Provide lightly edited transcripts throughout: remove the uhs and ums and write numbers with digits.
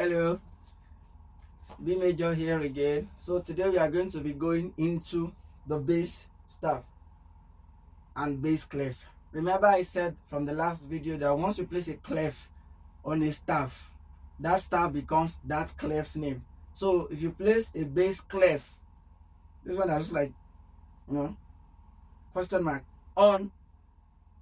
Hello, B major here again. So today we are going to be going into the bass staff and bass clef. Remember I said from the last video that once you place a clef on a staff, that staff becomes that clef's name. So if you place a bass clef, this one I just like, question mark, on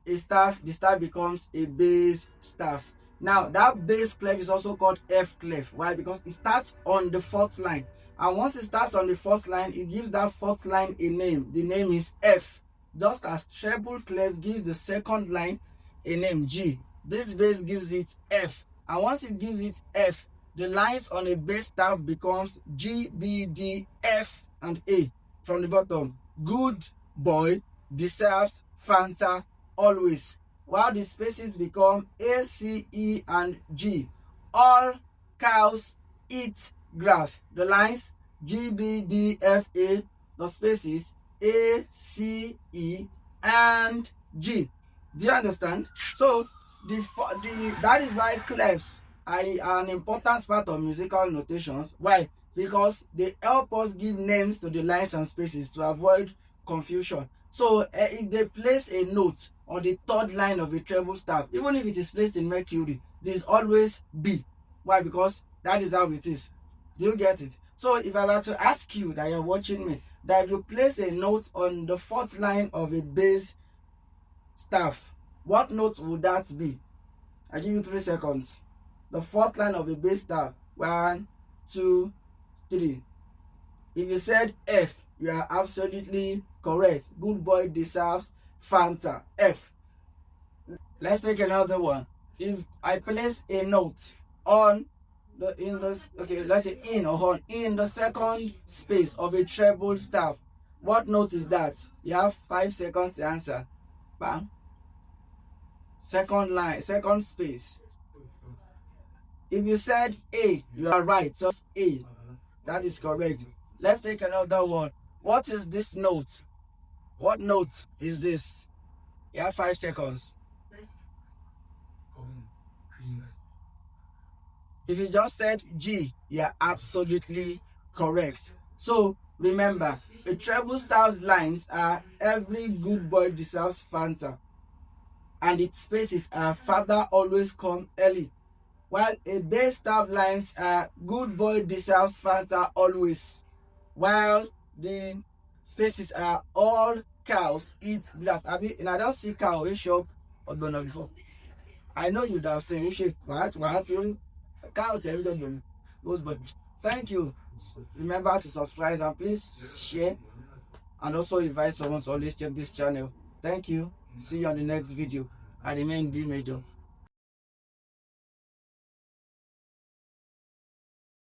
a staff, the staff becomes a bass staff. Now that bass clef is also called F clef. Why? Because it starts on the fourth line, and once it starts on the fourth line, it gives that fourth line a name. The name is F, just as treble clef gives the second line a name G. This bass gives it F, and once it gives it F, the lines on a bass staff becomes G, B, D, F, and A. From the bottom, good boy deserves Fanta always, while the spaces become A, C, E, and G. All cows eat grass. The lines G, B, D, F, A. The spaces A, C, E, and G. Do you understand? So that is why clefs are an important part of musical notations. Why? Because they help us give names to the lines and spaces to avoid confusion. So if they place a note on the third line of a treble staff, even if it is placed in Mercury, there is always B. Why? Because that is how it is. Do you get it? So if I were to ask you that you're watching me, that if you place a note on the fourth line of a bass staff, what note would that be? I give you 3 seconds. The fourth line of a bass staff. 1, 2, 3. If you said F, you are absolutely correct. Good boy deserves Fanta. F. Let's take another one. If I place a note on let's say in or on in the second space of a treble staff, what note is that? You have 5 seconds to answer. Bang. Second line, second space. If you said A, you are right. So A, that is correct. Let's take another one. What is this note? What note is this? You have 5 seconds. If you just said G, you are absolutely correct. So remember, a treble staff's lines are every good boy deserves Fanta, and its spaces are father always come early, while a bass staff lines are good boy deserves Fanta always, while the spaces are all cows eat grass. I don't see cow in shop or done before. I know you'd have seen what cow tell them. But thank you. Remember to subscribe and please share, and also invite someone to always check this channel. Thank you. See you on the next video. I remain B major.